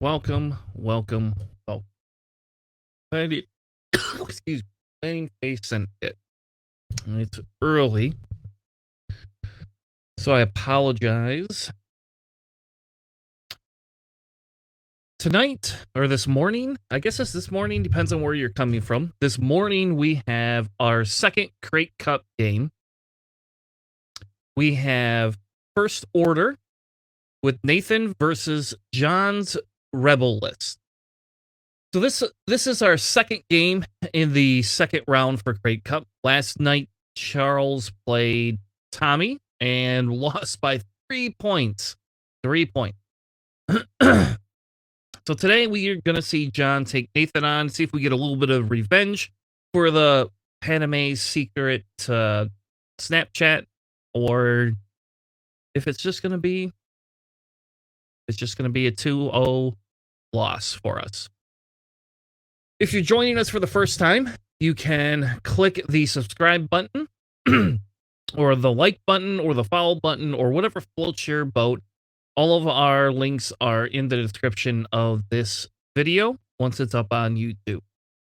Welcome, welcome, welcome. Playing- Excuse me. Playing face and it. It's early, so I apologize. Tonight, or this morning, I guess it's this morning, depends on where you're coming from. This morning, we have our second Krayt Cup game. We have First Order with Nathan versus John's Rebel List. So this is our second game in the second round for Krayt Cup. Last night, Charles played Tommy and lost by 3 points. 3 points. So today we are going to see John take Nathan on, see if we get a little bit of revenge for the Paname secret Snapchat, or if it's just going to be a 2-0 loss for us. If you're joining us for the first time, you can click the subscribe button or the like button or the follow button or whatever floats your boat. All of our links are in the description of this video once it's up on YouTube.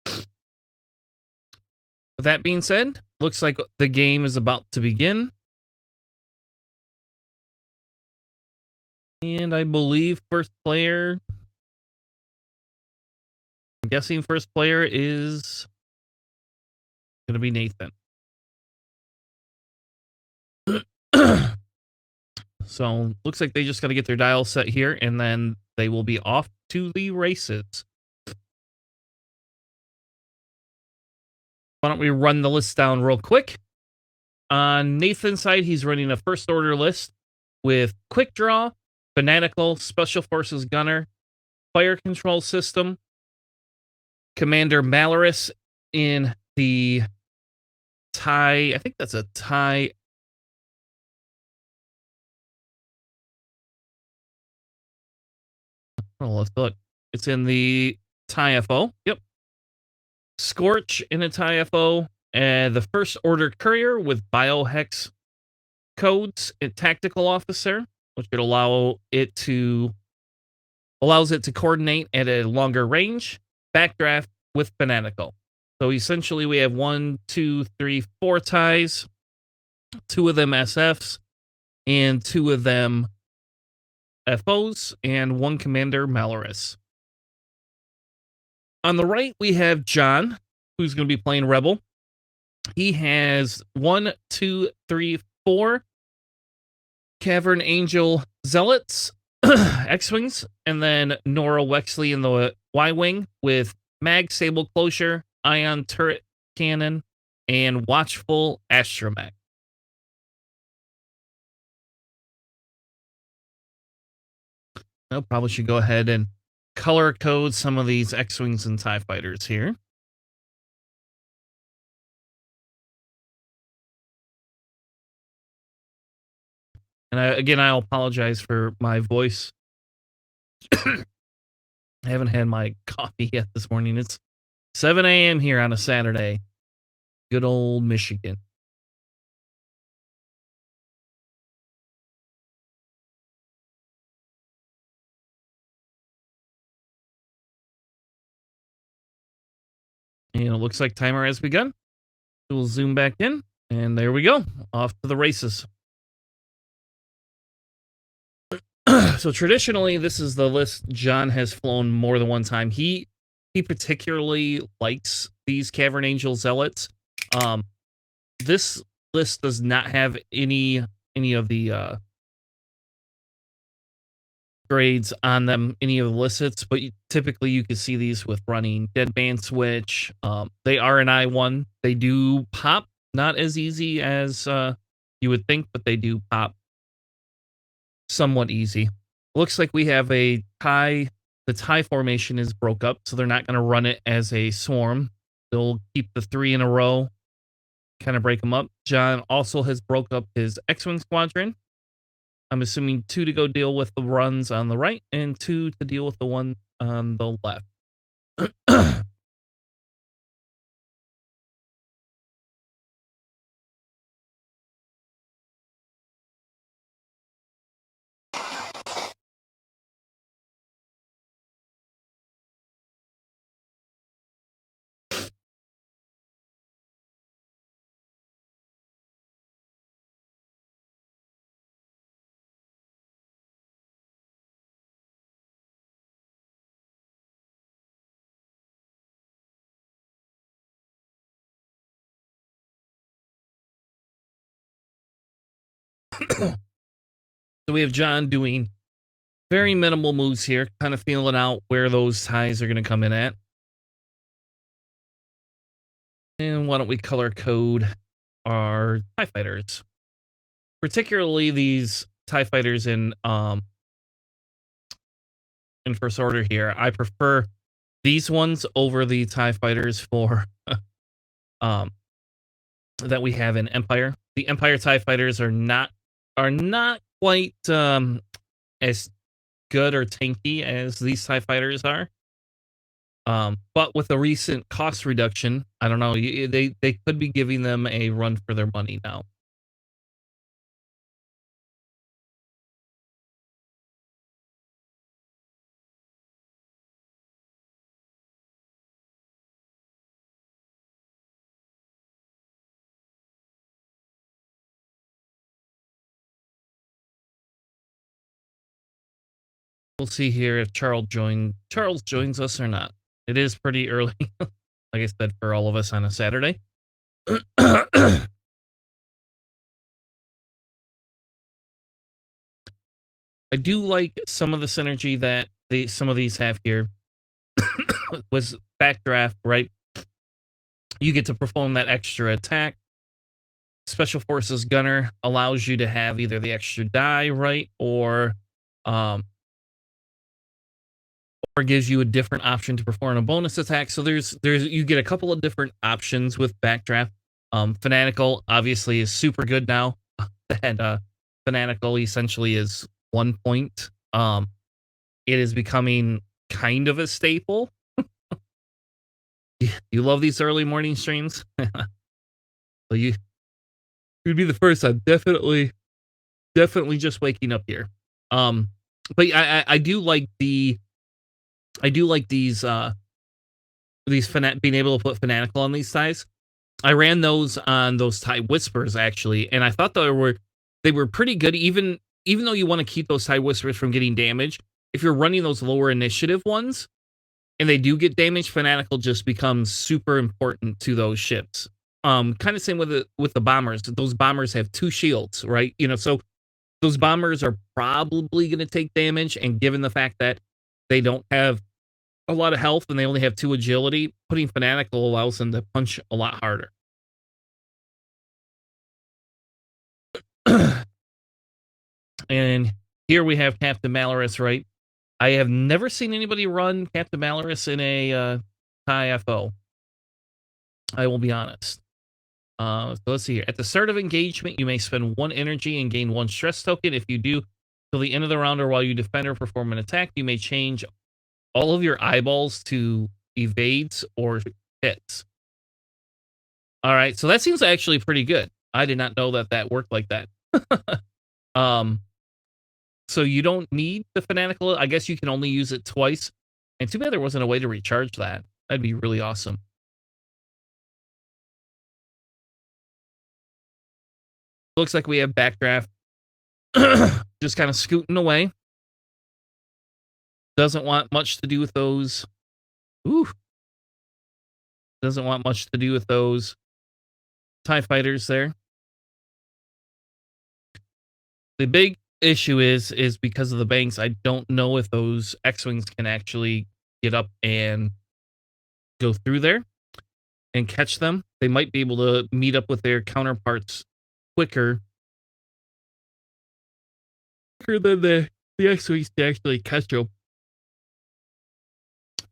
With that being said, looks like the game is about to begin. And I believe first player... I'm guessing first player is going to be Nathan. So, looks like they just got to get their dial set here, and then they will be off to the races. Why don't we run the list down real quick? On Nathan's side, he's running a first order list with Quick Draw, Fanatical, Special Forces Gunner, Fire Control System, Commander Malorus in the TIE, I think that's a TIE. Oh, let's look. It's in the TIE FO. Yep. Scorch in a TIE FO. And the First Order Courier with Biohex codes and Tactical Officer, which would allows it to coordinate at a longer range. Backdraft with Fanatical. So essentially we have 1, 2, 3, 4 ties, 2 of them SFs, and 2 of them FOs, and 1 Commander Malorus. On the right, we have John, who's going to be playing Rebel. He has 1, 2, 3, 4 Cavern Angel Zealots, X-Wings, and then Nora Wexley in the Y-Wing with Mag Sable Closure, Ion Turret Cannon, and Watchful Astromech. I probably should go ahead and color code some of these X-Wings and TIE Fighters here. And again, I apologize for my voice. I haven't had my coffee yet this morning. It's 7 a.m. here on a Saturday. Good old Michigan. And it looks like timer has begun. We'll zoom back in, and there we go. Off to the races. So traditionally, this is the list John has flown more than one time. He particularly likes these Cavern Angel Zealots. This list does not have any of the grades on them, any of the lists, but typically you can see these with running Dead Man Switch. They are an I1. They do pop, not as easy as you would think, but they do pop somewhat easy. Looks like we have a tie. The tie formation is broke up, so they're not going to run it as a swarm. They'll keep the 3 in a row, kind of break them up. John also has broke up his X-Wing squadron. I'm assuming 2 to go deal with the runs on the right and 2 to deal with the one on the left. So we have John doing very minimal moves here, kind of feeling out where those ties are going to come in at. And why don't we color code our TIE fighters? Particularly these TIE fighters in first order here. I prefer these ones over the TIE fighters for um that we have in Empire. The Empire TIE fighters are not quite as good or tanky as these TIE fighters are. But with the recent cost reduction, I don't know, they could be giving them a run for their money now. We'll see here if Charles joins us or not. It is pretty early, like I said, for all of us on a Saturday. I do like some of the synergy that some of these have here. Was backdraft, right? You get to perform that extra attack. Special Forces Gunner allows you to have either the extra die, right, um, or gives you a different option to perform a bonus attack. So there's you get a couple of different options with backdraft. Fanatical obviously is super good now. And Fanatical essentially is 1 point. It is becoming kind of a staple. You love these early morning streams. Well, you'd be the first. I'm definitely just waking up here. But I do like being able to put fanatical on these ties. I ran those on those tie whispers actually, and I thought they were pretty good. Even though you want to keep those tie whispers from getting damaged, if you're running those lower initiative ones and they do get damaged, fanatical just becomes super important to those ships. Kind of same with the bombers. Those bombers have two shields, right? So those bombers are probably going to take damage, and given the fact that they don't have a lot of health and they only have 2 agility, putting fanatical allows them to punch a lot harder. And here we have Captain Malorus, right? I have never seen anybody run Captain Malorus in a TIE FO. I will be honest. So let's see here. At the start of engagement, you may spend 1 energy and gain 1 stress token. If you do till the end of the round or while you defend or perform an attack, you may change all of your eyeballs to evades or hits. All right, so that seems actually pretty good. I did not know that that worked like that. um, so you don't need the fanatical. I guess you can only use it twice. And too bad there wasn't a way to recharge that. That'd be really awesome. Looks like we have backdraft just kind of scooting away. Doesn't want much to do with those. Ooh. Doesn't want much to do with those TIE fighters there. The big issue is because of the banks, I don't know if those X-Wings can actually get up and go through there and catch them. They might be able to meet up with their counterparts quicker than the X-Wings to actually catch them.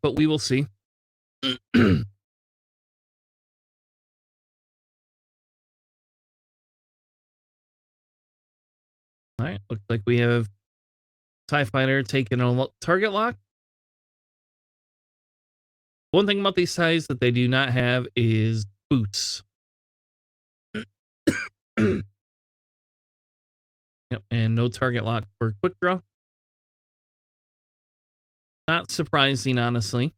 But we will see. All right, looks like we have TIE Fighter taking a target lock. One thing about these ties that they do not have is boots. Yep, and no target lock for quick draw. Not surprising, honestly.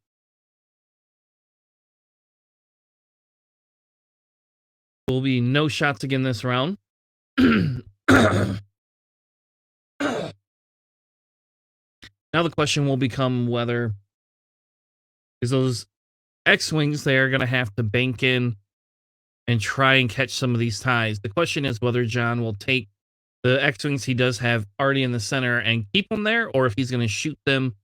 Will be no shots again this round. Now the question will become whether is those X-Wings they are going to have to bank in and try and catch some of these ties. The question is whether John will take the X-Wings he does have already in the center and keep them there, or if he's going to shoot them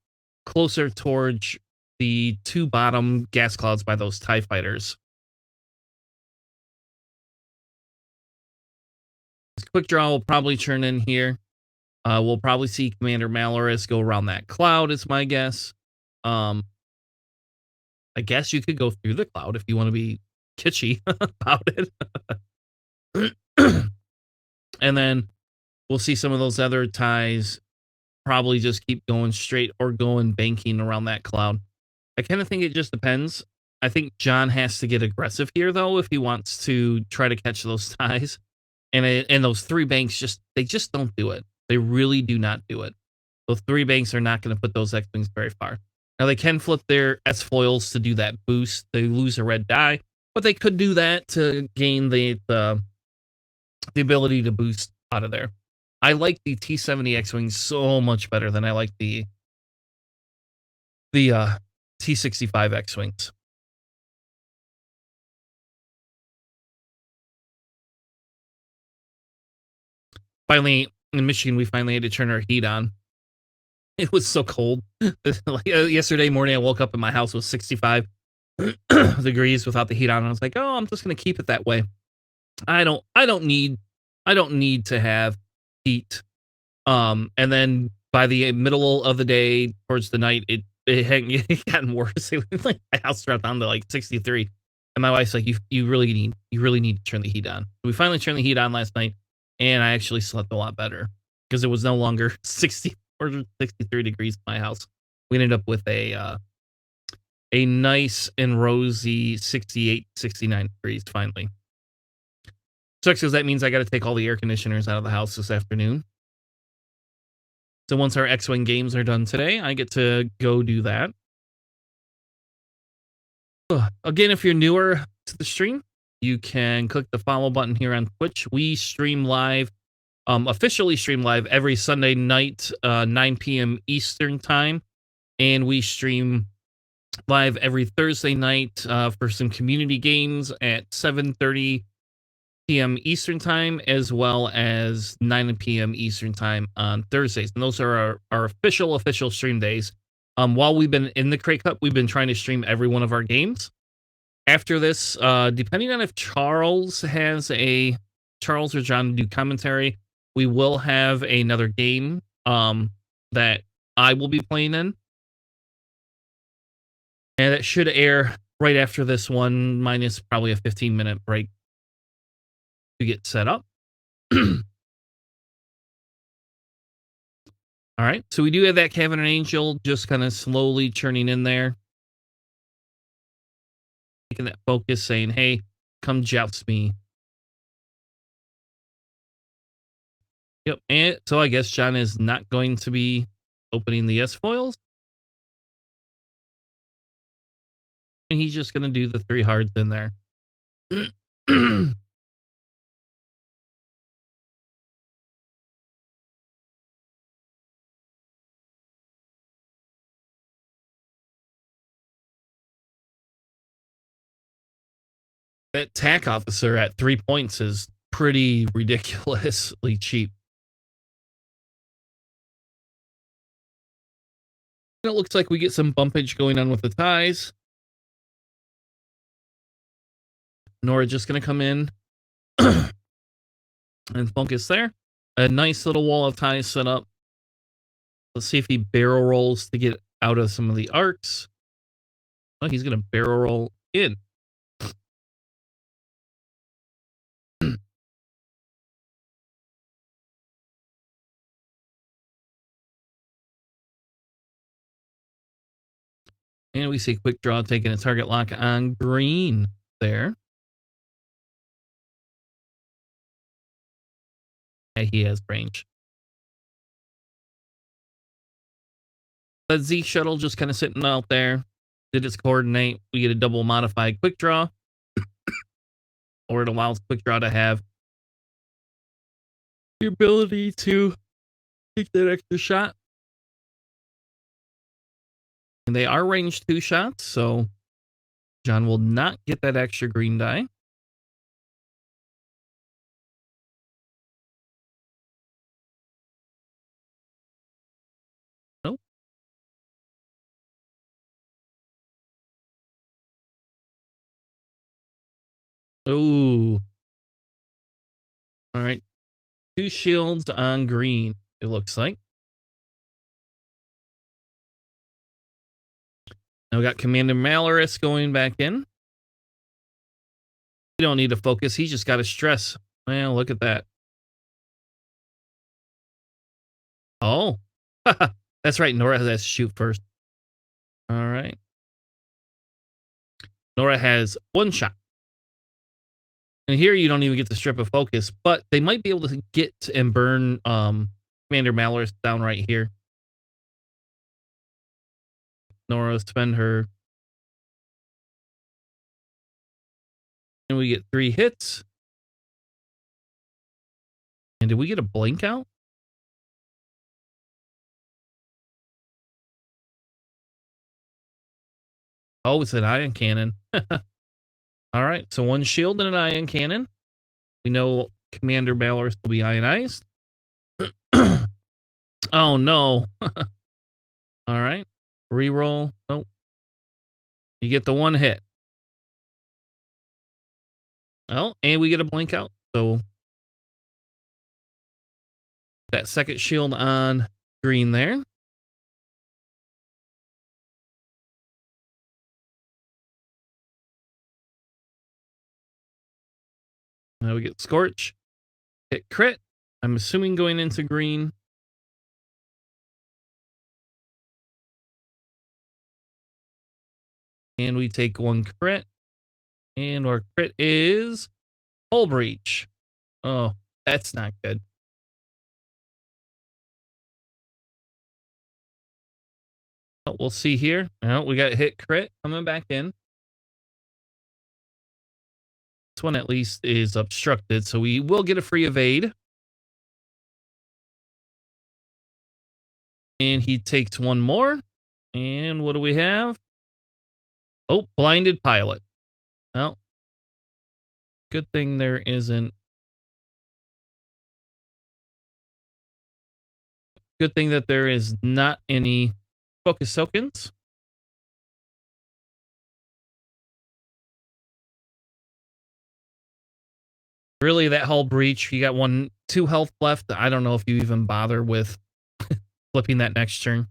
closer towards the two bottom gas clouds by those TIE fighters. Quick draw will probably turn in here. We'll probably see Commander Malorus go around that cloud, is my guess. Um, I guess you could go through the cloud if you want to be kitschy about it. And then we'll see some of those other ties probably just keep going straight or going banking around that cloud. I kind of think it just depends. I think John has to get aggressive here, though, if he wants to try to catch those ties. And those three banks they just don't do it. They really do not do it. Those three banks are not going to put those X-Wings very far. Now, they can flip their S-foils to do that boost. They lose a red die, but they could do that to gain the ability to boost out of there. I like the T-70 X-Wings so much better than I like the T-65 X-Wings. Finally, in Michigan, we finally had to turn our heat on. It was so cold. Yesterday morning, I woke up and my house was 65 degrees without the heat on. I was like, "Oh, I'm just gonna keep it that way. I don't need to have heat." And then by the middle of the day, towards the night, it hadn't it gotten worse. It was like my house dropped down to like 63, and my wife's like, "You really need to turn the heat on." We finally turned the heat on last night, and I actually slept a lot better because it was no longer 60 or 63 degrees in my house. We ended up with a nice and rosy 68, 69 degrees finally. Sucks because that means I got to take all the air conditioners out of the house this afternoon. So once our X-Wing games are done today, I get to go do that. Again, if you're newer to the stream, you can click the follow button here on Twitch. We stream live, officially stream live every Sunday night, 9 p.m. Eastern time. And we stream live every Thursday night for some community games at 7:30 p.m. Eastern time, as well as 9 p.m. Eastern time on Thursdays. And those are our official stream days. While we've been in the Krayt Cup, we've been trying to stream every one of our games. After this, depending on if Charles or John do commentary, we will have another game that I will be playing in. And it should air right after this one, minus probably a 15-minute break to get set up. All right, so we do have that Kevin and Angel just kind of slowly churning in there. Taking that focus, saying, "Hey, come joust me." Yep, and so I guess John is not going to be opening the S-foils. And he's just going to do the 3 hards in there. That TAC officer at 3 points is pretty ridiculously cheap. And it looks like we get some bumpage going on with the ties. Nora just going to come in and focus there. A nice little wall of ties set up. Let's see if he barrel rolls to get out of some of the arcs. Oh, he's going to barrel roll in. And we see quick draw taking a target lock on green there. Yeah, he has range. The Z shuttle just kind of sitting out there. Did its coordinate. We get a double modified quick draw. Or it allows quick draw to have the ability to take that extra shot. And they are range 2 shots, so John will not get that extra green die. Ooh. All right. Two shields on green, it looks like. Now we got Commander Malorus going back in. You don't need to focus. He's just got to stress. Well, look at that. Oh. That's right. Nora has to shoot first. All right. Nora has one shot. And here you don't even get to strip of focus, but they might be able to get and burn Commander Malorus down right here. Nora spend her. And we get 3 hits. And did we get a blink out? Oh, it's an ion cannon. All right, so 1 shield and an ion cannon. We know Commander Malorus will be ionized. Oh, no. All right. Reroll. Nope. You get the 1 hit. Oh, and we get a blink out. So that second shield on green there. Now we get Scorch. Hit crit. I'm assuming going into green. And we take 1 crit. And our crit is Hull Breach. Oh, that's not good. Oh, we'll see here. Oh, we got hit crit coming back in. This one at least is obstructed, so we will get a free evade. And he takes 1 more. And what do we have? Oh, blinded pilot. Well, good thing there isn't. Good thing that there is not any focus tokens. Really, that Hull Breach, you got 2 health left. I don't know if you even bother with flipping that next turn.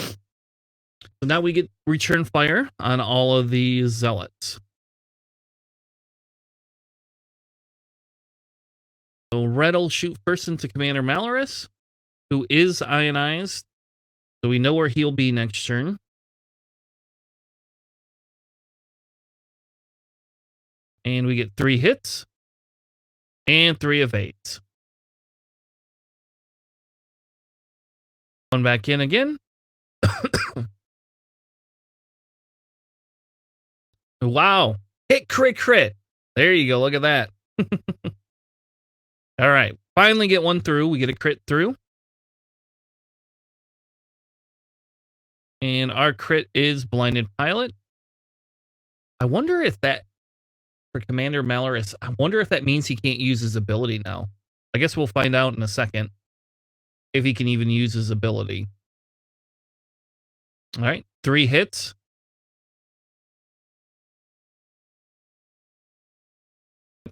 So now we get return fire on all of the zealots. So red will shoot first into Commander Malorus, who is ionized. So we know where he'll be next turn. And we get 3 hits and 3 evades. One back in again. Wow. Hit crit crit. There you go. Look at that. All right. Finally get 1 through. We get a crit through. And our crit is blinded pilot. I wonder if that, for Commander Malorus, I wonder if that means he can't use his ability now. I guess we'll find out in a second if he can even use his ability. All right. 3 hits.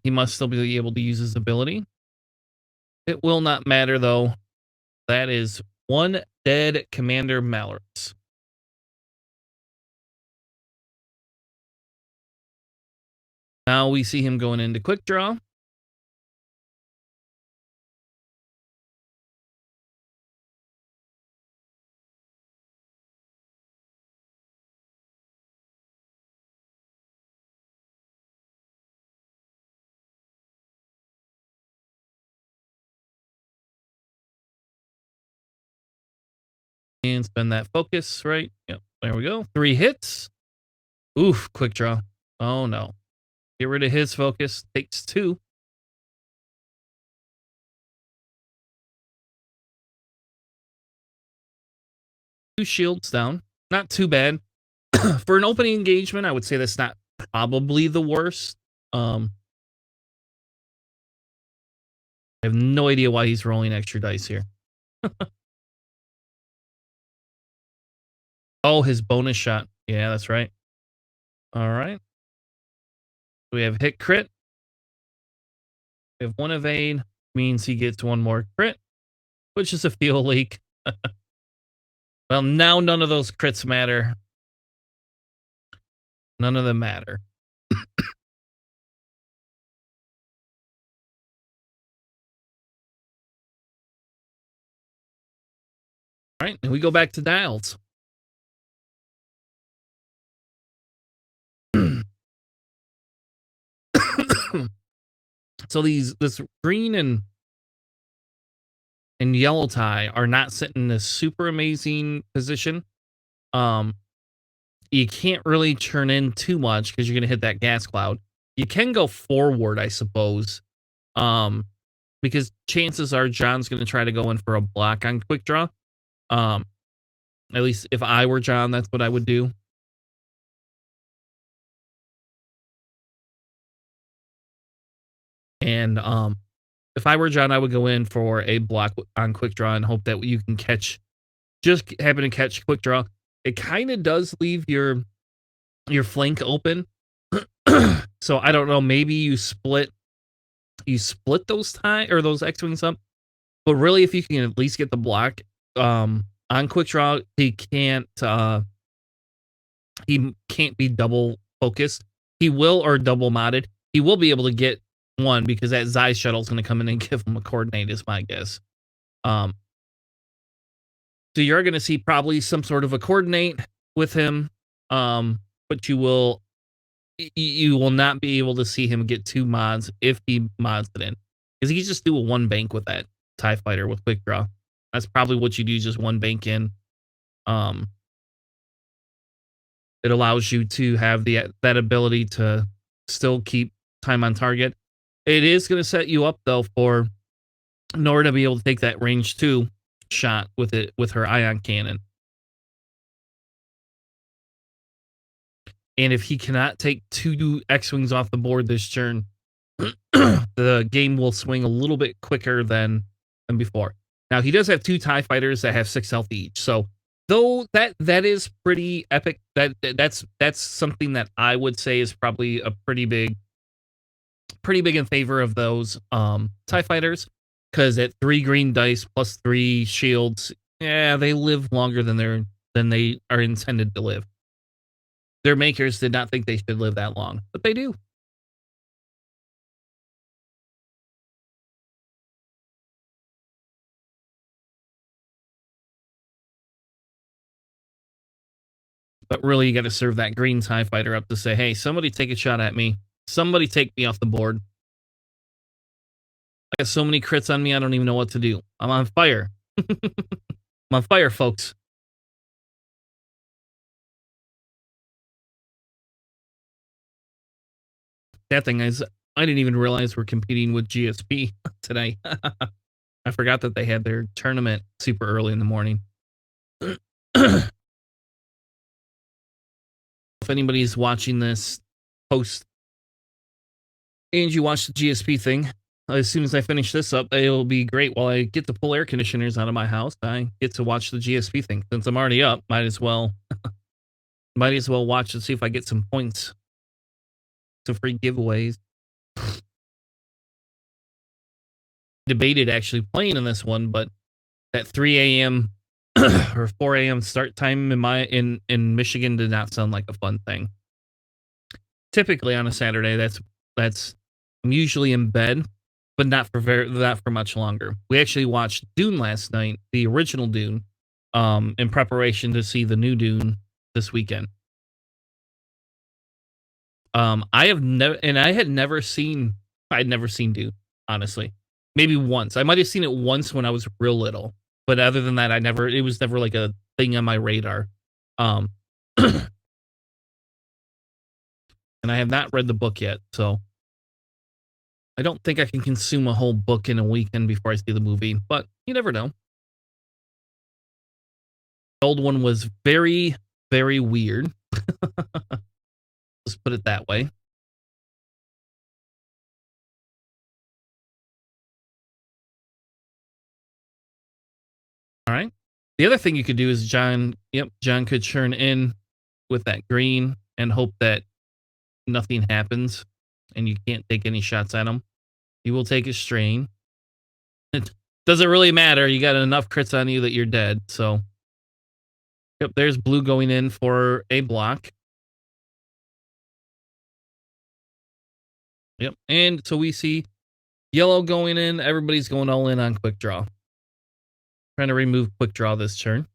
He must still be able to use his ability. It will not matter, though. That is 1 dead Commander Malorus. Now we see him going into quick draw. And spend that focus, right? Yep. There we go. 3 hits. Oof, quick draw. Oh, no. Get rid of his focus. Takes 2. 2 shields down. Not too bad. For an opening engagement, I would say that's not probably the worst. I have no idea why he's rolling extra dice here. Oh, his bonus shot. Yeah, that's right. All right. We have hit crit. We have one evade, means he gets one more crit, which is a fuel leak. Well, now none of those crits matter. None of them matter. All right, and we go back to dials. So this green and yellow tie are not sitting in this super amazing position. Um, you can't really churn in too much because you're gonna hit that gas cloud. You can go forward, I suppose. Um, because chances are John's gonna try to go in for a block on quick draw. Um, at least if I were John, that's what I would do. And if I were John, I would go in for a block on quick draw and hope that you can just happen to catch quick draw. It kind of does leave your flank open. So I don't know, maybe you split those tie or those X-wings up. But really, if you can at least get the block on quick draw, he can't be double focused. He will, or double modded. He will be able to get one because that Zai shuttle is going to come in and give him a coordinate, is my guess. Um, so you're going to see probably some sort of a coordinate with him, but you will not be able to see him get two mods if he mods it in, because he can just do a one bank with that TIE fighter with quick draw. That's probably what you do, just one bank in. Um, it allows you to have that ability to still keep time on target. It is going to set you up though for Nora to be able to take that range 2 shot with her ion cannon. And if he cannot take 2 X-wings off the board this turn, the game will swing a little bit quicker than before. Now he does have 2 TIE fighters that have 6 health each, so though that is pretty epic. That's something that I would say is probably a pretty big in favor of those TIE fighters, because at 3 green dice plus 3 shields, yeah, they live longer than they are intended to live. Their makers did not think they should live that long, but they do. But really, you got to serve that green TIE fighter up to say, hey, somebody take a shot at me. Somebody take me off the board. I got so many crits on me, I don't even know what to do. I'm on fire. I'm on fire, folks. That thing is, I didn't even realize we're competing with GSP today. I forgot that they had their tournament super early in the morning. If anybody's watching this post and you watch the GSP thing, as soon as I finish this up, it'll be great. While I get to pull air conditioners out of my house, I get to watch the GSP thing. Since I'm already up, might as well watch and see if I get some points. Some free giveaways. Debated actually playing in this one, but that 3 a.m. or 4 a.m. start time in Michigan did not sound like a fun thing. Typically on a Saturday, that's I'm usually in bed, but not for much longer. We actually watched Dune last night, the original Dune, in preparation to see the new Dune this weekend. I had never seen Dune, honestly. Maybe once. I might have seen it once when I was real little, but other than that, it was never like a thing on my radar. And I have not read the book yet, so I don't think I can consume a whole book in a weekend before I see the movie, but you never know. The old one was very, very weird. Let's put it that way. All right. The other thing you could do is John could churn in with that green and hope that nothing happens. and you can't take any shots at him, he will take a strain. It doesn't really matter. You got enough crits on you that you're dead. So, yep, there's blue going in for a block. Yep. And so we see yellow going in. Everybody's going all in on quick draw. Trying to remove quick draw this turn.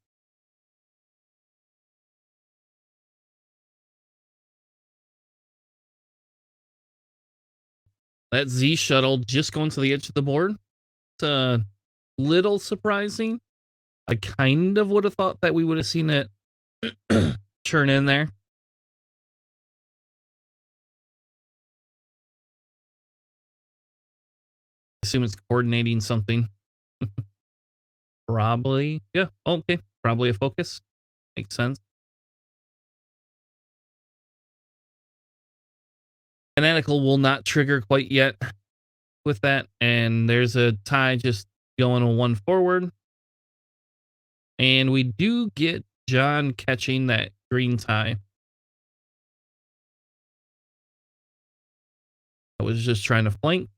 That Z shuttle just going to the edge of the board. It's a little surprising. I kind of would have thought that we would have seen it churn in there. Assume it's coordinating something. Probably. Yeah. Okay. Probably a focus. Makes sense. Fanatical will not trigger quite yet with that. And there's a tie just going on one forward. And we do get John catching that green tie. I was just trying to flank.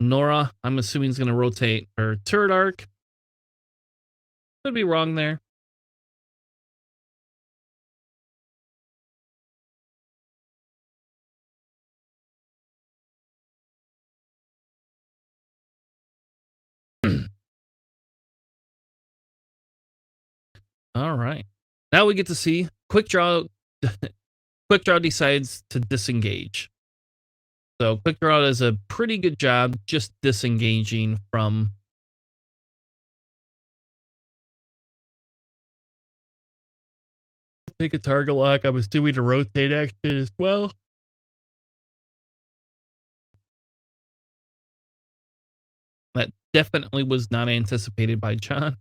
Nora, I'm assuming, is going to rotate her turret arc. Could be wrong there. All right. Now we get to see quick draw. Quick draw decides to disengage. So quick draw does a pretty good job just disengaging from. Take a target lock. I'm assuming to rotate action as well. That definitely was not anticipated by John.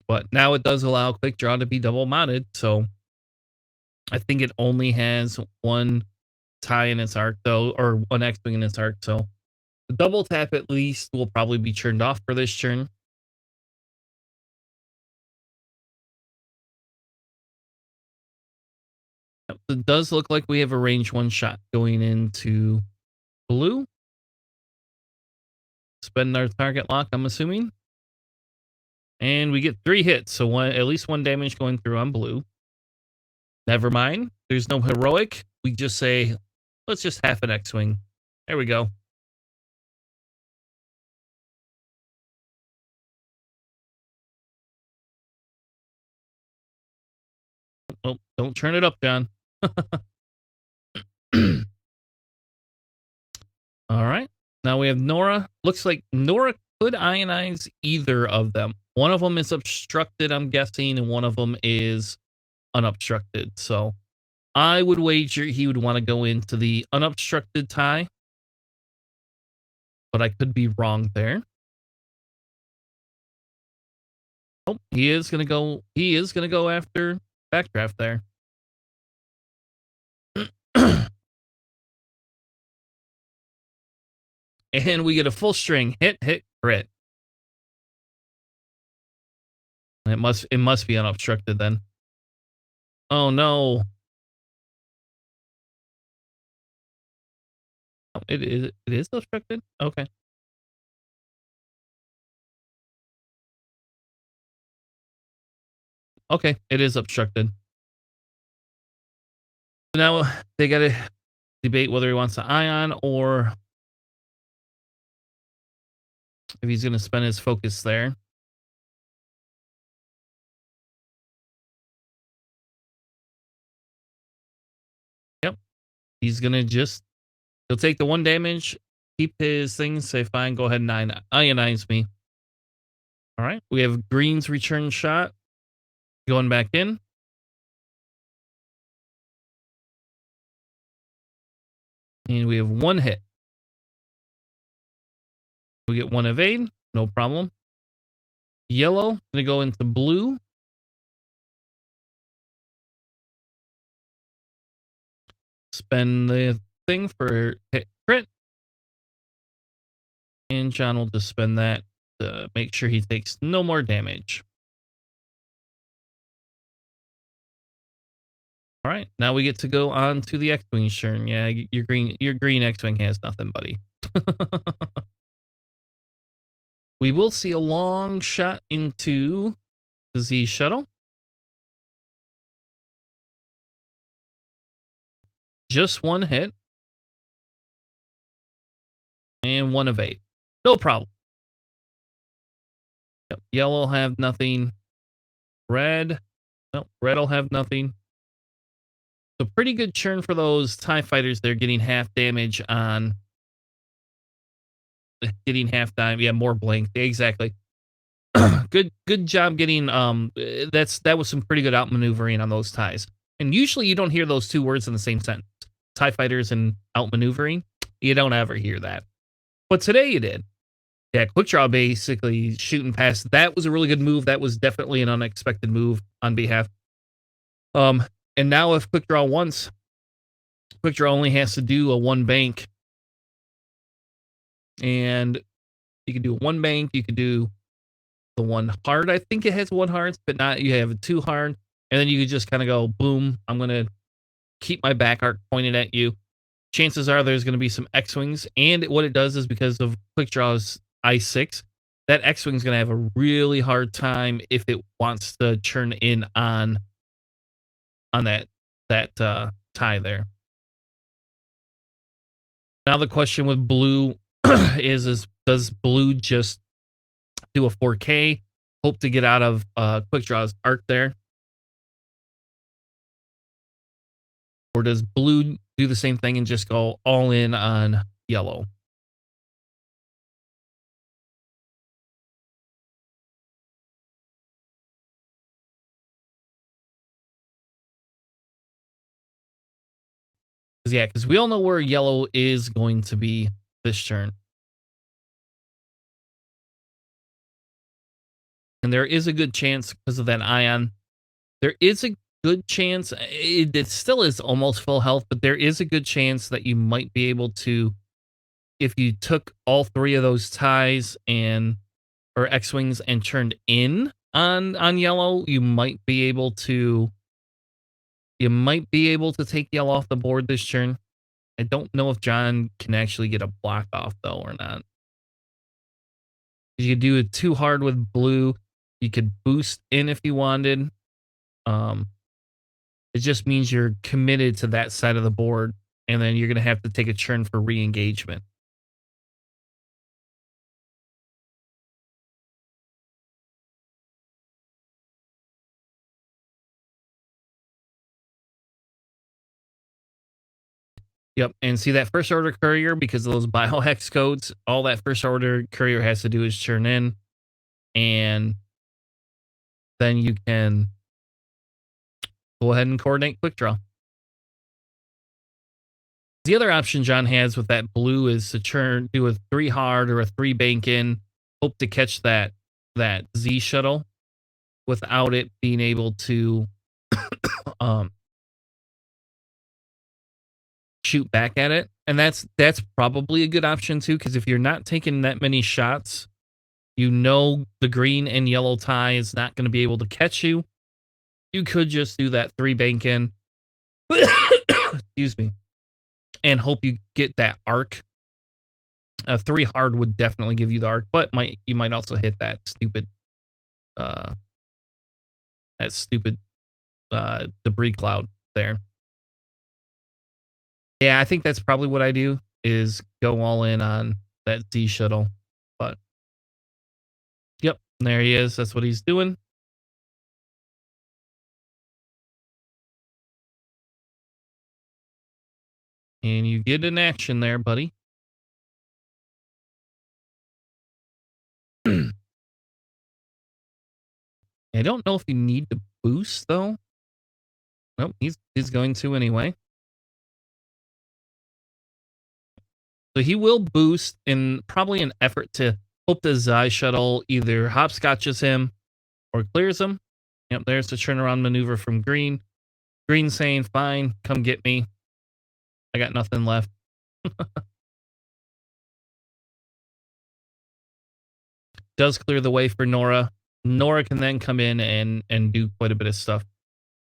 But now it does allow quick draw to be double mounted. So I think it only has one tie in its arc, though, or one X-Wing in its arc. So the double tap at least will probably be turned off for this turn. It does look like we have a range one shot going into blue. Spend our target lock, I'm assuming. And we get 3 hits, so at least 1 damage going through on blue. Never mind. There's no heroic. We just say, let's just half an X-Wing. There we go. Oh, don't turn it up, John. All right. Now we have Nora. Looks like Nora could ionize either of them. One of them is obstructed, I'm guessing, and one of them is unobstructed. So I would wager he would want to go into the unobstructed tie. But I could be wrong there. Oh, he is gonna go after backdraft there. And we get a full string hit, crit. It must be unobstructed then. Oh no. Oh, it is obstructed? Okay. Okay, it is obstructed. So now they gotta debate whether he wants to ion or if he's gonna spend his focus there. Yep. He's gonna he'll take the 1 damage, keep his things, say fine, go ahead and ionize me. All right. We have Green's return shot going back in. And we have 1 hit. We get 1 evade, no problem. Yellow, gonna go into blue. Spend the thing for hit crit. And John will just spend that to make sure he takes no more damage. All right, now we get to go on to the X-Wing's turn. Yeah, your green X-Wing has nothing, buddy. We will see a long shot into the Z shuttle. Just one hit. And one of 8. No problem. Yep. Yellow have nothing. Red. No, red will have nothing. So pretty good churn for those TIE fighters. They're getting half damage on. Getting half time. Yeah, more blank. Exactly. Good job getting that was some pretty good outmaneuvering on those ties. And usually you don't hear those two words in the same sentence. TIE fighters and outmaneuvering. You don't ever hear that. But today you did. Yeah, quick draw basically shooting past. That was a really good move. That was definitely an unexpected move on behalf. And now if quick draw once, quick draw only has to do a one bank. And you can do a one bank, you could do the one hard. I think it has one hard, but not you have a two hard. And then you could just kind of go, boom, I'm gonna keep my back arc pointed at you. Chances are there's gonna be some X-Wings. And what it does is because of quick draws I6, that X-Wing's gonna have a really hard time if it wants to churn in on that tie there. Now the question with blue is does blue just do a 4K, hope to get out of quick draws arc there? Or does blue do the same thing and just go all in on yellow? Because we all know where yellow is going to be this turn. And there is a good chance because of that ion. There is a good chance. It still is almost full health, but there is a good chance that you might be able to, if you took all three of those ties and or X-Wings and turned in on yellow, you might be able to take yellow off the board this turn. I don't know if John can actually get a block off though or not. You could do it too hard with blue. You could boost in if you wanted. Um, it just means you're committed to that side of the board, and then you're gonna have to take a turn for re-engagement. Yep, and see that first order courier, because of those biohex codes, all that first order courier has to do is turn in, and then you can go ahead and coordinate quick draw. The other option John has with that blue is to do a 3 hard or a 3 bank in, hope to catch that Z shuttle without it being able to um, shoot back at it. And that's probably a good option too, because if you're not taking that many shots, you know the green and yellow tie is not going to be able to catch you. You could just do that 3 bank in. Excuse me. And hope you get that arc. A 3 hard would definitely give you the arc, but you might also hit that stupid uh that stupid debris cloud there. Yeah, I think that's probably what I do is go all in on that Z shuttle. But yep, there he is. That's what he's doing. And you get an action there, buddy. I don't know if you need to boost though. Nope, he's going to anyway. So he will boost in probably an effort to hope the Xi shuttle either hopscotches him or clears him. Yep, there's the turnaround maneuver from Green. Green saying, fine, come get me. I got nothing left. Does clear the way for Nora. Nora can then come in and do quite a bit of stuff.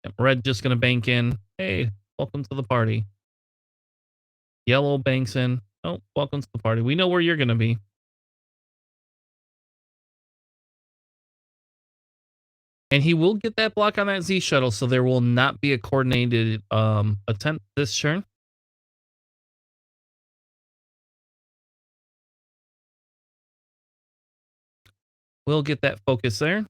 Yep, red just gonna bank in. Hey, welcome to the party. Yellow banks in. Oh, welcome to the party. We know where you're gonna be. And he will get that block on that Z shuttle, so there will not be a coordinated attempt this turn. We'll get that focus there.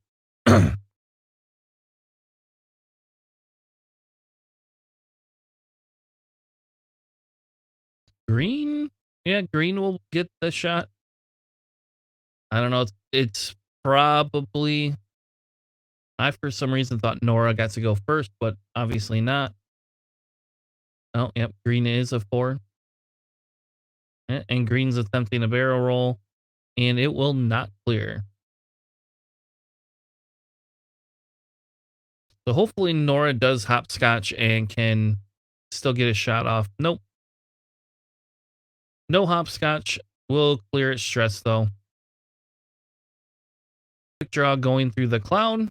Green? Yeah, green will get the shot. I don't know. It's probably. I, for some reason, thought Nora got to go first, but obviously not. Oh, yep. Green is a 4. And green's attempting a barrel roll, and it will not clear. So hopefully Nora does hopscotch and can still get a shot off. Nope. No hopscotch. Will clear its stress, though. Quick draw going through the cloud.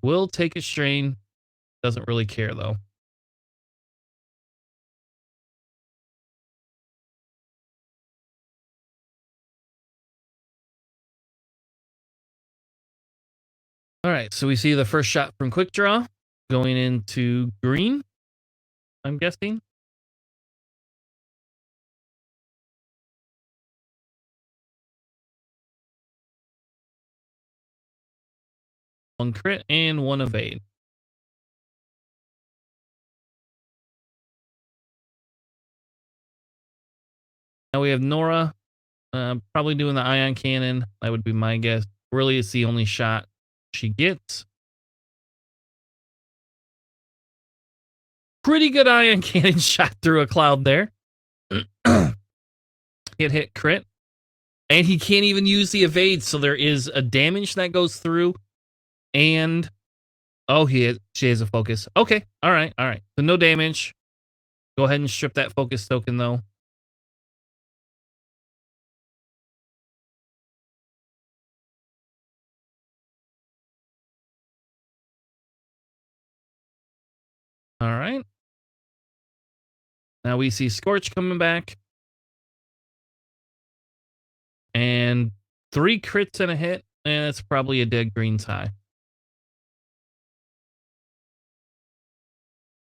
Will take a strain. Doesn't really care, though. All right, so we see the first shot from quick draw going into green, I'm guessing. One crit and one evade. Now we have Nora, probably doing the ion cannon. That would be my guess. Really, it's the only shot she gets. Pretty good ion cannon shot through a cloud there. Hit crit. And he can't even use the evade, so there is a damage that goes through. And oh, she has a focus. Okay, all right. So no damage. Go ahead and strip that focus token, though. All right. Now we see Scorch coming back. And 3 crits and a hit. And it's probably a dead green tie.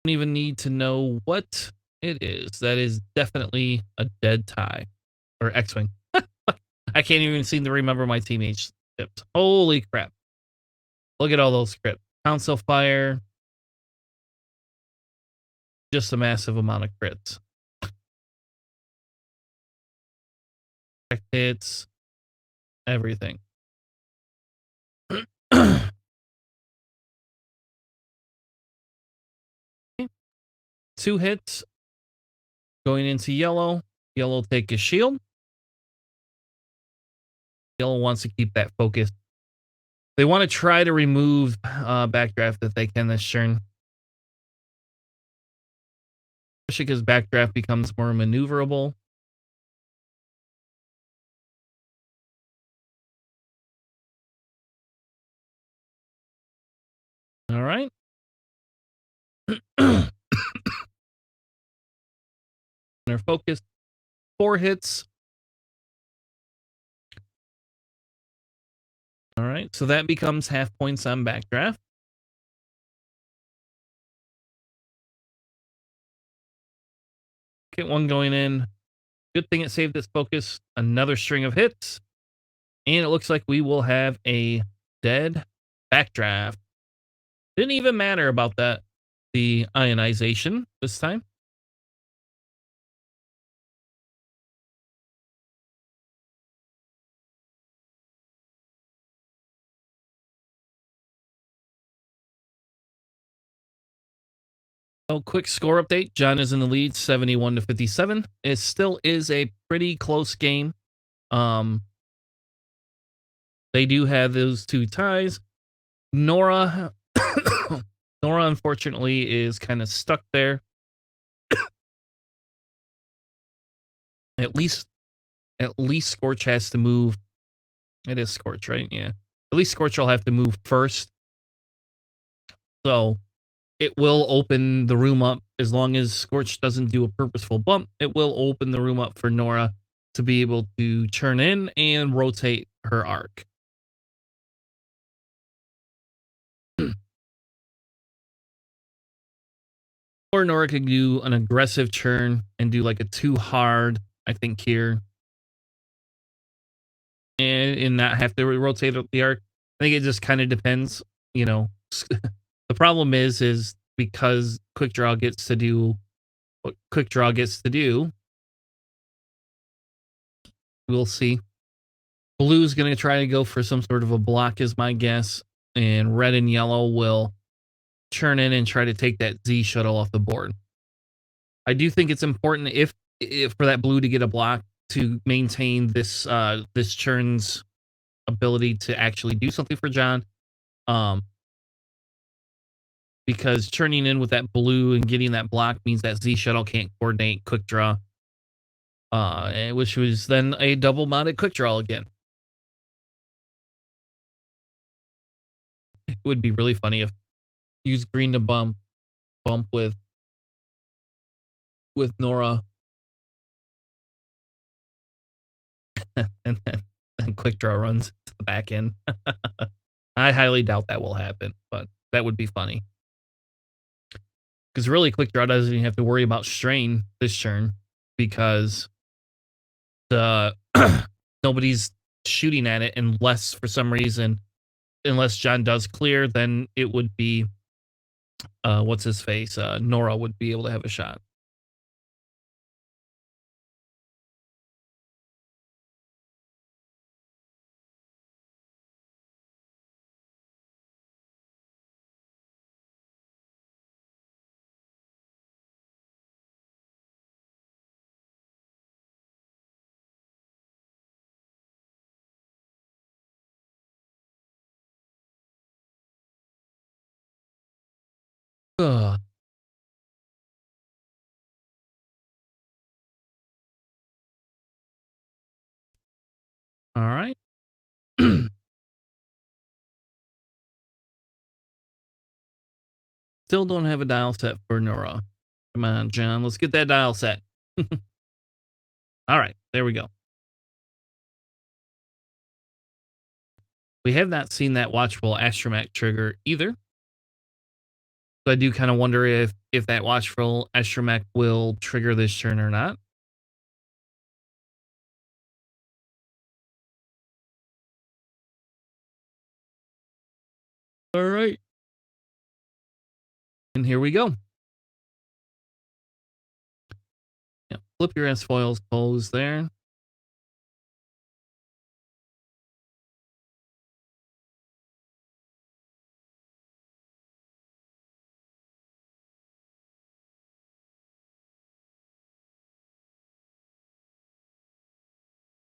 Don't even need to know what it is. That is definitely a dead tie. Or X-Wing. I can't even seem to remember my teammates' chips. Holy crap. Look at all those crits. Council Fire. Just a massive amount of crits. Hits. Everything. 2 hits. Going into yellow. Yellow take a shield. Yellow wants to keep that focus. They want to try to remove backdraft if they can this turn. Especially because backdraft becomes more maneuverable. All right. Their focus. 4 hits. All right. So that becomes half points on backdraft. Get one going in. Good thing it saved its focus. Another string of hits. And it looks like we will have a dead backdraft. Didn't even matter about that. The ionization this time. Oh, quick score update. John is in the lead, 71-57. It still is a pretty close game. They do have those 2 ties. Nora, Nora unfortunately is kind of stuck there. At least Scorch has to move. It is Scorch, right? Yeah. At least Scorch will have to move first So it will open the room up as long as Scorch doesn't do a purposeful bump. It will open the room up for Nora to be able to churn in and rotate her arc. Or Nora could do an aggressive churn and do like a too hard, I think, here. And not have to rotate up the arc. I think it just kind of depends, you know. The problem is because quick draw gets to do what quick draw gets to do, we'll see. Blue's going to try to go for some sort of a block is my guess, and red and yellow will churn in and try to take that Z shuttle off the board. I do think it's important if for that blue to get a block to maintain this churn's ability to actually do something for John. Because churning in with that blue and getting that block means that Z shuttle can't coordinate quick draw. Which was then a double modded quick draw again. It would be really funny if use green to bump with Nora and then quick draw runs to the back end. I highly doubt that will happen, but that would be funny. Because really, quick draw doesn't even have to worry about strain this turn because the nobody's shooting at it unless for some reason, unless John does clear, then it would be what's his face? Nora would be able to have a shot. Ugh. All right. Still don't have a dial set for Nora. Come on, John. Let's get that dial set. All right. There we go. We have not seen that watchful astromech trigger either. So I do kind of wonder if that watchful astromech will trigger this turn or not. All right. And here we go. Yeah, flip your S foils pose there.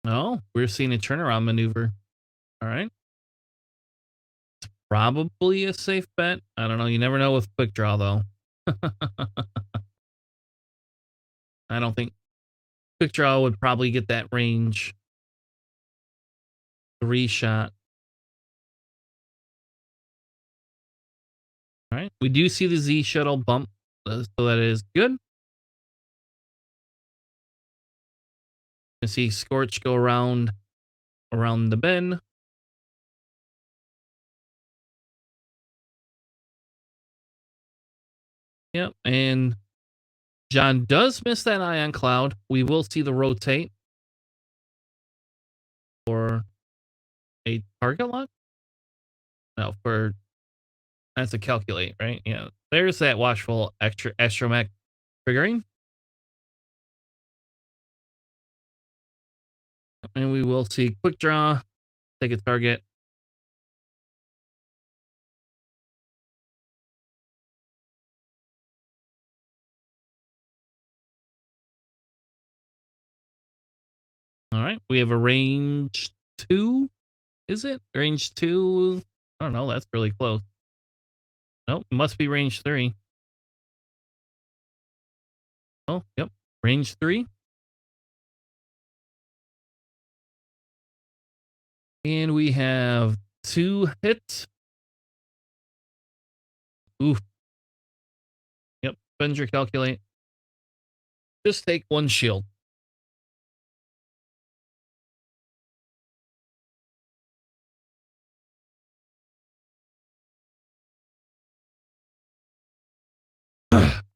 Oh, we're seeing a turnaround maneuver. All right. Probably a safe bet. I don't know. You never know with quick draw, though. I don't think quick draw would probably get that range 3 shot. All right. We do see the Z shuttle bump, so that is good. You see Scorch go around the bend. Yep, and John does miss that ion cloud. We will see the rotate for a target lock. No, for that's a calculate, right? Yeah, there's that watchful astromech triggering, and we will see quick draw, take a target. All right, we have a range 2. Is it range 2? I don't know. That's really close. Nope, must be range 3. Oh, yep, range 3. And we have 2 hits. Oof. Yep. Spend your calculate. Just take one shield.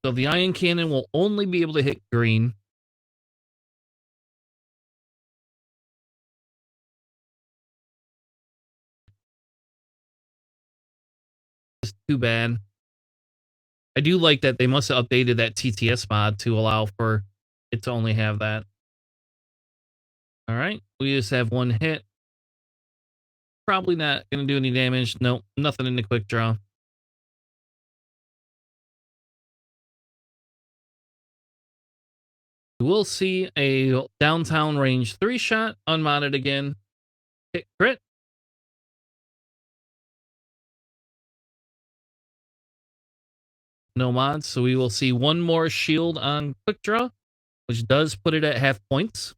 So the ion cannon will only be able to hit green. It's too bad. I do like that they must have updated that TTS mod to allow for it to only have that. All right. We just have one hit. Probably not going to do any damage. Nope. Nothing in the quick draw. We'll see a downtown range 3-shot unmodded again. Hit crit. No mods. So we will see one more shield on quick draw, which does put it at half points.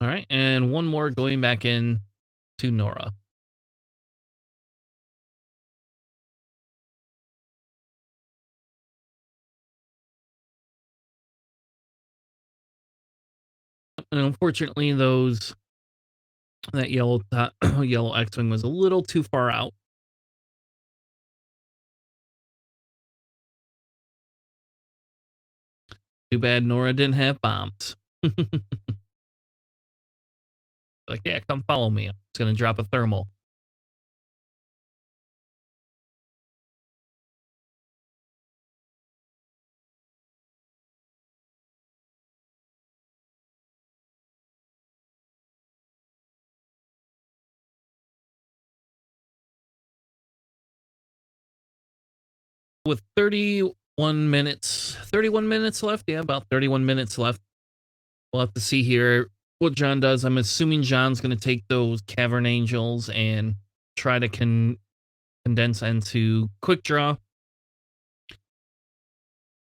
All right. And one more going back in to Nora. And unfortunately, that yellow yellow X-wing was a little too far out. Too bad Nora didn't have bombs. Like, yeah, come follow me. I'm just gonna drop a thermal. With 31 minutes left. Yeah, about 31 minutes left. We'll have to see here what John does. I'm assuming John's going to take those Cavern Angels and try to condense into quick draw.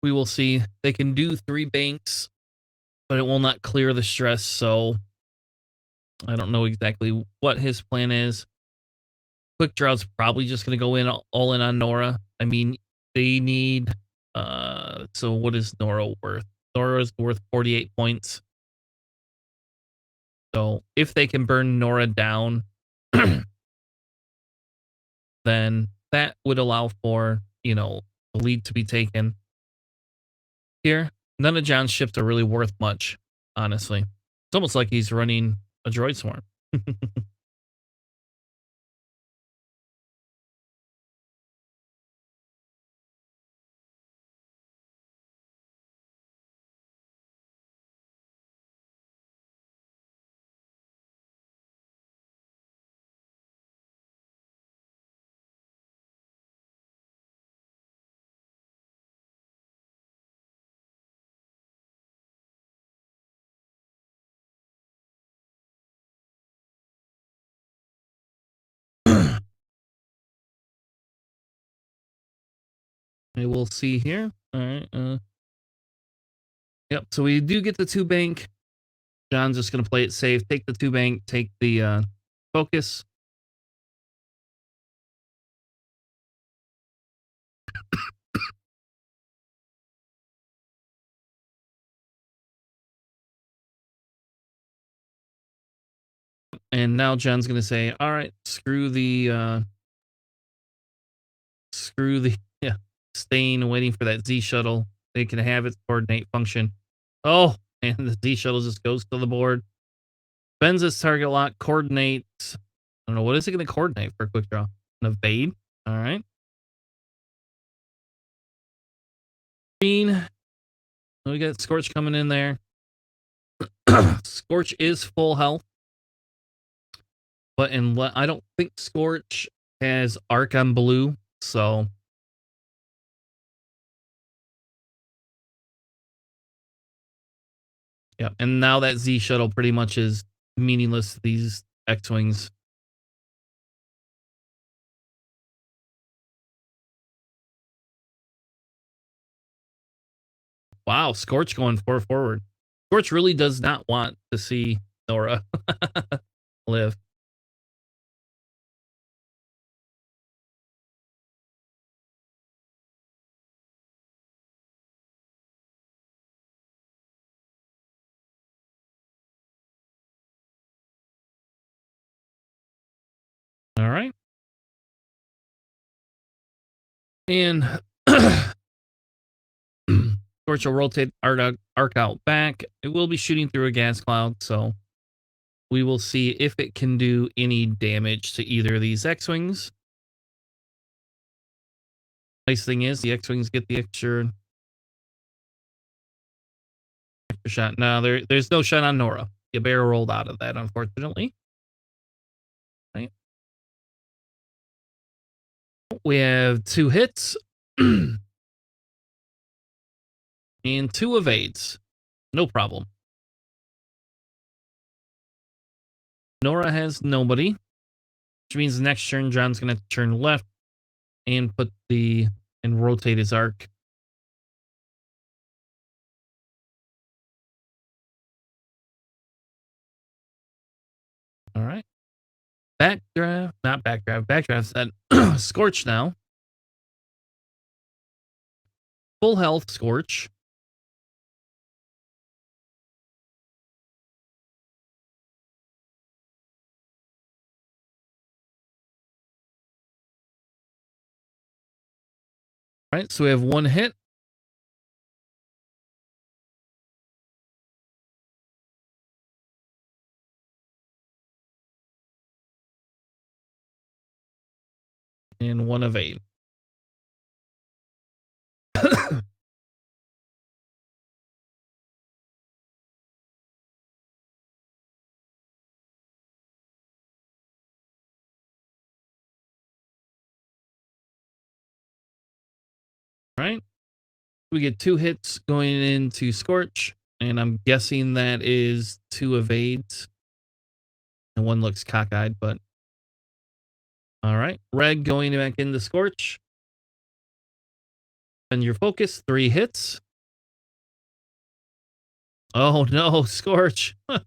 We will see. They can do 3 banks, but it will not clear the stress. So I don't know exactly what his plan is. Quick draw's probably just going to go in all in on Nora. I mean, they need. So what is Nora worth? Nora is worth 48 points. So if they can burn Nora down, then that would allow for, the lead to be taken. Here, none of John's ships are really worth much, honestly. It's almost like he's running a droid swarm. We will see here. All right. Yep. So we do get the 2 bank. John's just going to play it safe. Take the 2 bank. Take the focus. And now John's going to say, all right, screw the yeah, staying waiting for that Z shuttle. They can have its coordinate function. Oh, and the Z shuttle just goes to the board. Bends its target lock, coordinates. I don't know, what is it going to coordinate for a quick draw? An evade? All right. Green. We got Scorch coming in there. Scorch is full health. But I don't think Scorch has arc on blue, so yeah. And now that Z shuttle pretty much is meaningless to these X-wings. Wow, Scorch going forward. Scorch really does not want to see Nora live. All right. And Scorch will rotate arc out back. It will be shooting through a gas cloud, so we will see if it can do any damage to either of these X-Wings. Nice thing is, the X-Wings get the extra shot. No, there's no shot on Nora. You barrel rolled out of that, unfortunately. Right. We have 2 hits and 2 evades. No problem. Nora has nobody, which means the next turn, John's going to turn left and rotate his arc. All right. Backdraft that Scorch now. Full health Scorch. All right, so we have 1 hit. And 1 evade. Right? We get 2 hits going into Scorch, and I'm guessing that is 2 evades. And 1 looks cockeyed, but all right. Red going back into Scorch. And your focus, 3 hits. Oh no, Scorch. All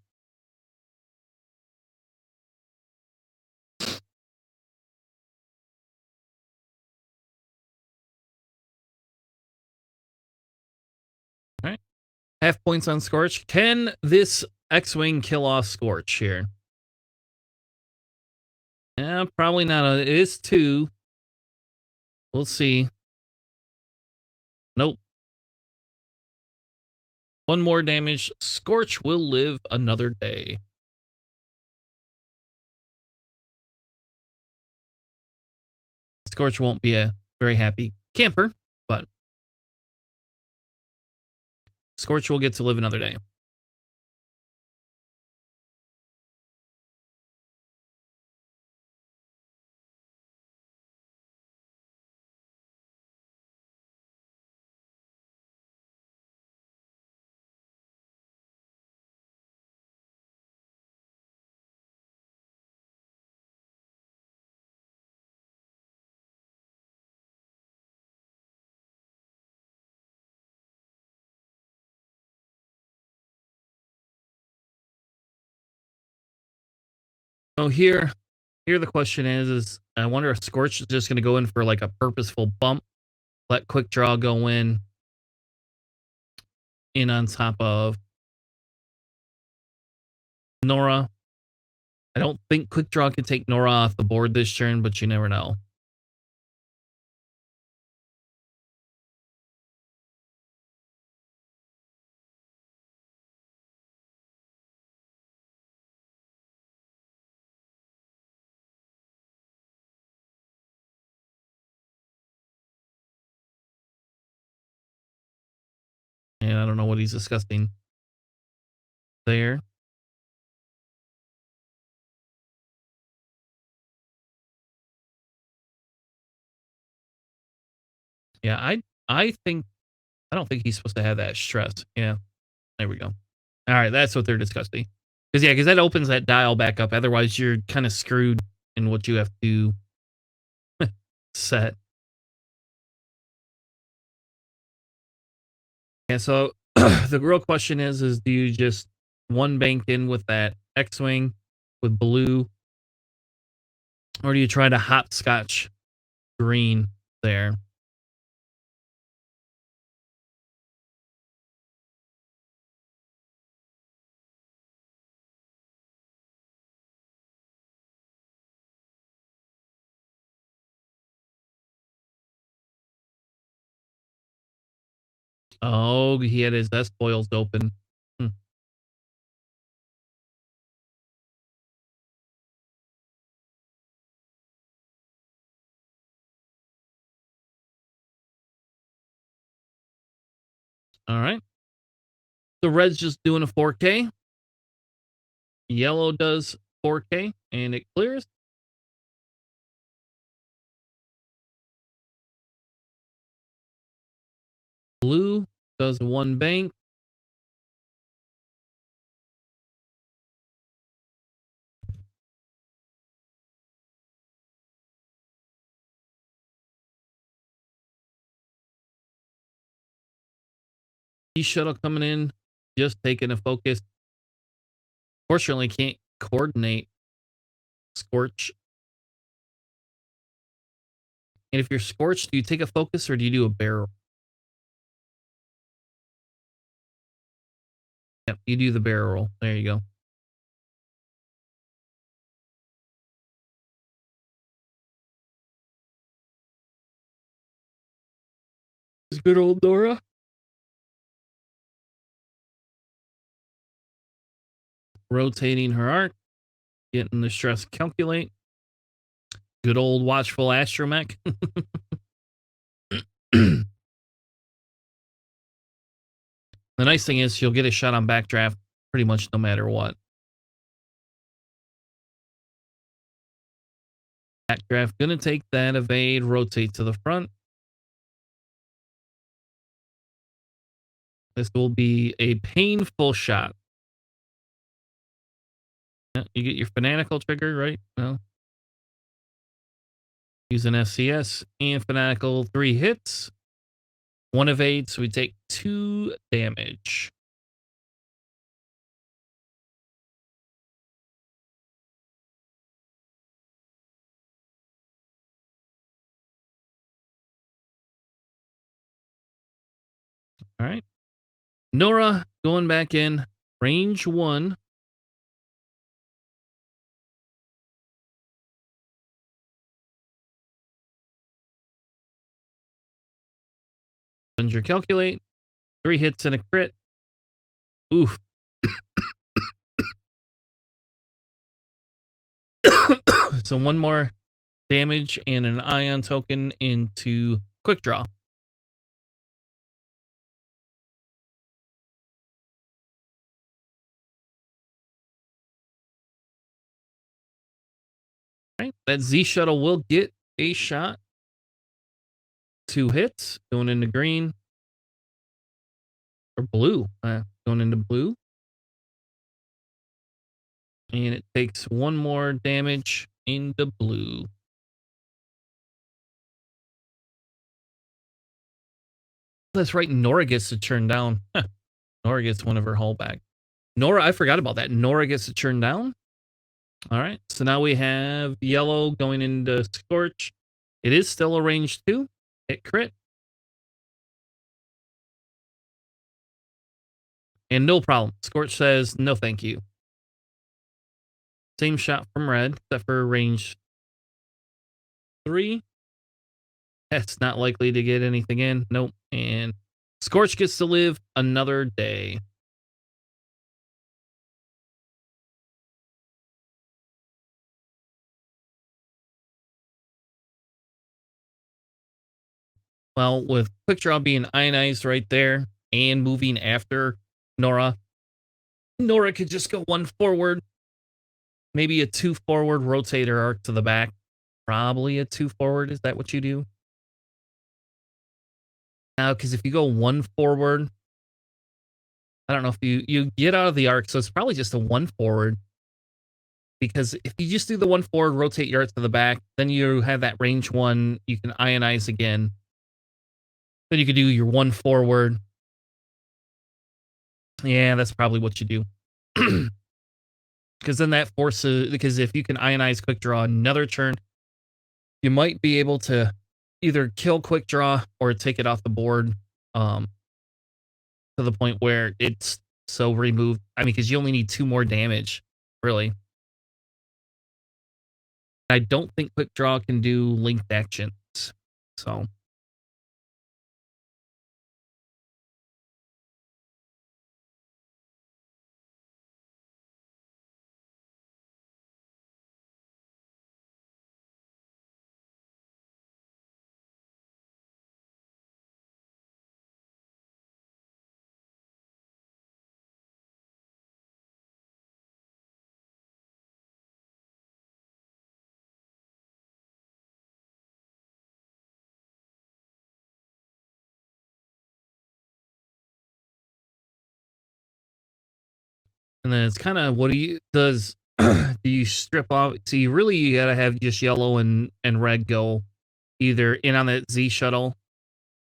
right. Half points on Scorch. Can this X-Wing kill off Scorch here? Yeah, probably not. It is 2. We'll see. Nope. 1 more damage. Scorch will live another day. Scorch won't be a very happy camper, but Scorch will get to live another day. So here the question is I wonder if Scorch is just going to go in for like a purposeful bump, let Quick Draw go in on top of Nora. I don't think Quick Draw can take Nora off the board this turn, but you never know. And I don't know what he's discussing there. Yeah, I don't think he's supposed to have that stress. Yeah, there we go. All right, that's what they're discussing. Because that opens that dial back up. Otherwise, you're kind of screwed in what you have to set. Yeah, so the real question is do you just one bank in with that X-Wing with blue, or do you try to hopscotch green there? Oh, he had his S foils open. Hmm. All right. The red's just doing a 4K. Yellow does 4K and it clears. Blue does one bank. E shuttle coming in, just taking a focus. Fortunately, can't coordinate Scorch. And if you're Scorched, do you take a focus or do you do a barrel? Yep, you do the barrel roll. There you go. It's good old Dora. Rotating her arc, getting the stress calculate. Good old watchful astromech. The nice thing is she'll get a shot on backdraft pretty much no matter what. Backdraft gonna take that evade, rotate to the front. This will be a painful shot. Yeah, you get your fanatical trigger, right? No. Use an FCS and fanatical 3 hits. One evade, so we take 2 damage. All right. Nora going back in. Range 1. Your calculate. 3 hits and a crit. Oof. So one more damage and an ion token into quick draw. Right. That Z shuttle will get a shot. 2 hits going into green or blue. Going into blue. And it takes one more damage into blue. That's right. Nora gets to turn down. Nora gets one of her hull back. Nora, I forgot about that. Nora gets to turn down. All right. So now we have yellow going into Scorch. It is still a range 2. Hit crit. And no problem. Scorch says, no, thank you. Same shot from red, except for range 3. That's not likely to get anything in. Nope. And Scorch gets to live another day. Well, with Quick Draw being ionized right there and moving after Nora, Nora could just go 1 forward, maybe a 2 forward rotator arc to the back. Probably a 2 forward. Is that what you do? Now, because if you go 1 forward, I don't know if you get out of the arc, so it's probably just a 1 forward. Because if you just do the 1 forward, rotate your arc to the back, then you have that range 1, you can ionize again. Then you could do your 1 forward, Yeah, that's probably what you do. Because then that forces, because if you can ionize quick draw another turn, you might be able to either kill quick draw or take it off the board, um, to the point where it's so removed. I mean, because you only need 2 more damage, really. I don't think quick draw can do linked actions. So, and then it's kind of, what do you does do you strip off? So you gotta have just yellow and red go either in on that Z shuttle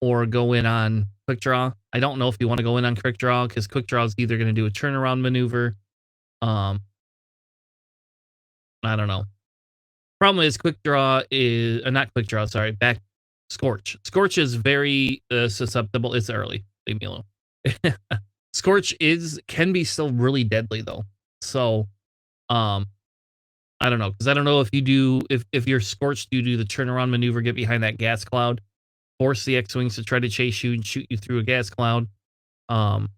or go in on quick draw. I don't know if you want to go in on quick draw because quick draw is either going to do a turnaround maneuver. Um, I don't know. Problem is quick draw is not quick draw. Sorry, back scorch. Scorch is very susceptible. It's early. Leave me alone. Scorch is can be still really deadly though. So um, I don't know because I don't know if you do if you're scorched, you do the turnaround maneuver, get behind that gas cloud, force the X-wings to try to chase you and shoot you through a gas cloud. Um,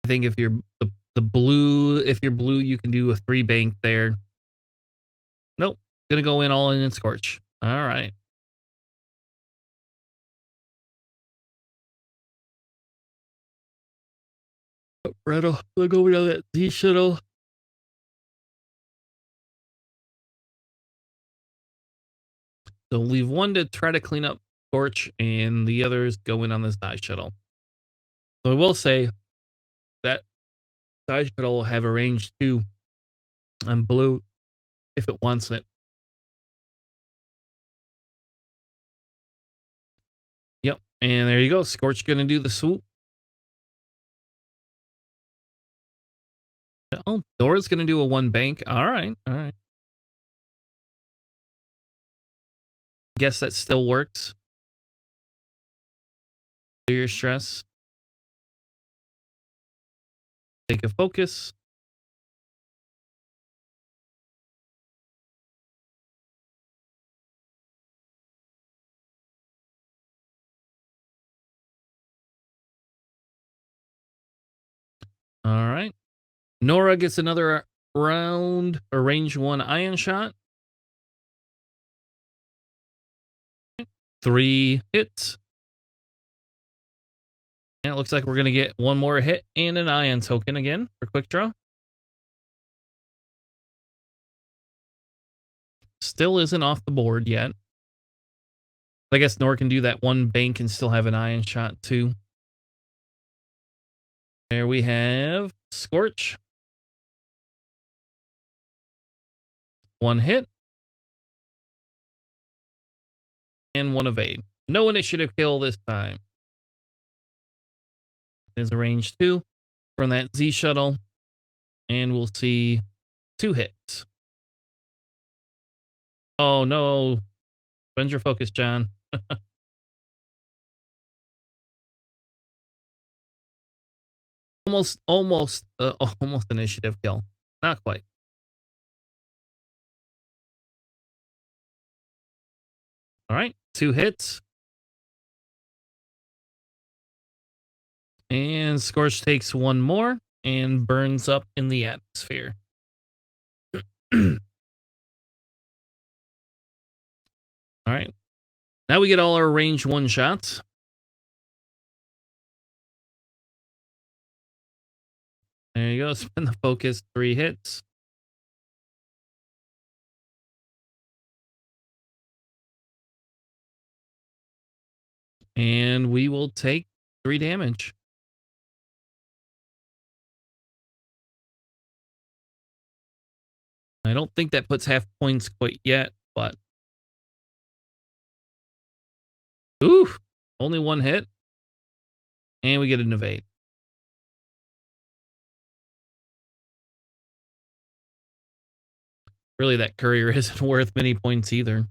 I think if you're the blue, if you're blue, you can do a 3 bank there. Nope, gonna go in all in and scorch. All right, Redo, we'll go with that Z shuttle. So leave one to try to clean up scorch, and the others go in on this die shuttle. So I will say that die shuttle will have a range 2 on blue if it wants it. Yep, and there you go. Scorch gonna do the swoop. Oh, Dora's gonna do a 1 bank. All right, all right. Guess that still works. Clear your stress. Take a focus. All right. Nora gets another round, a range 1 ion shot. 3 hits. And it looks like we're going to get one more hit and an ion token again for quick draw. Still isn't off the board yet. I guess Nora can do that 1 bank and still have an ion shot too. There we have Scorch. 1 hit. And 1 evade. No initiative kill this time. There's a range 2 from that Z shuttle. And we'll see 2 hits. Oh no. Spend your focus, John. Almost initiative kill. Not quite. All right, 2 hits. And Scorch takes 1 more and burns up in the atmosphere. All right. Now we get all our range 1 shots. There you go. Spin the focus. 3 hits. And we will take 3 damage. I don't think that puts half points quite yet, but ooh, Only one hit, and we get an evade. Really, that courier isn't worth many points either.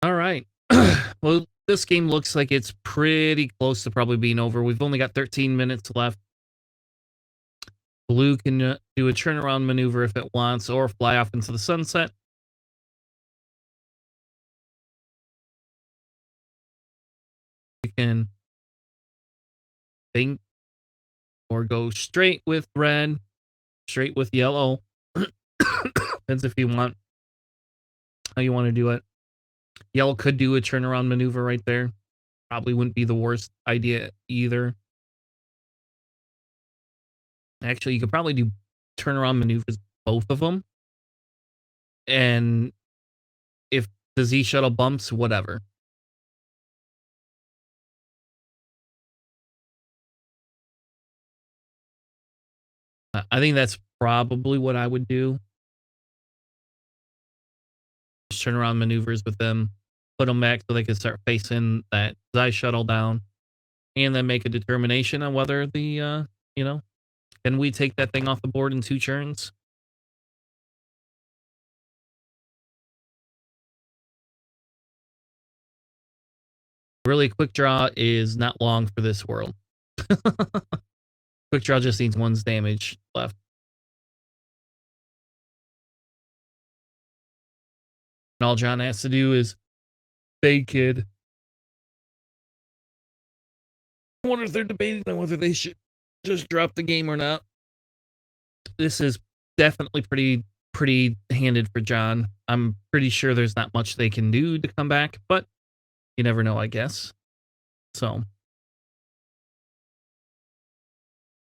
All right. Well, this game looks like it's pretty close to probably being over. We've only got 13 minutes left. Blue can do a turnaround maneuver if it wants, or fly off into the sunset. We can think or go straight with red, straight with yellow. Depends if you want how you want to do it. Yellow could do a turnaround maneuver right there. Probably wouldn't be the worst idea either. Actually, you could probably do turnaround maneuvers, both of them. And if the Z shuttle bumps, whatever. I think that's probably what I would do. Just turn around maneuvers with them, put them back so they can start facing that Z shuttle down, and then make a determination on whether can we take that thing off the board in 2 turns? Really, quick draw is not long for this world. Quick draw just needs 1's damage left. And all John has to do is fake kid. I wonder if they're debating on whether they should just drop the game or not. This is definitely pretty handed for John. I'm pretty sure there's not much they can do to come back, but you never know, I guess. So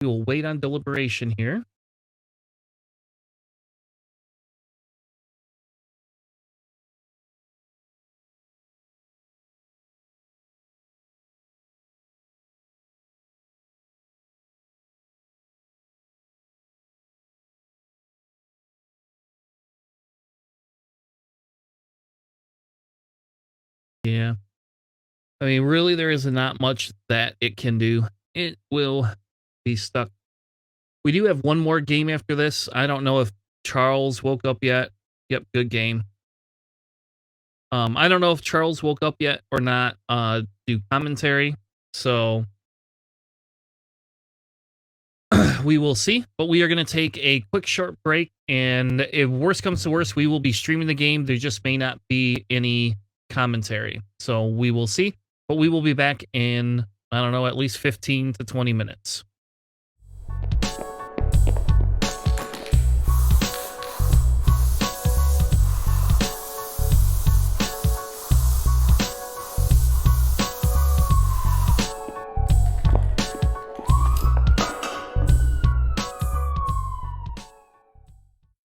we will wait on deliberation here. Yeah. I mean, really, there is not much that it can do. It will be stuck. We do have one more game after this. I don't know if Charles woke up yet. Yep, good game. I don't know if Charles woke up yet or not. Do commentary. So we will see. But we are going to take a quick short break. And if worst comes to worst, we will be streaming the game. There just may not be any commentary. So we will see. But we will be back in, I don't know, at least 15 to 20 minutes.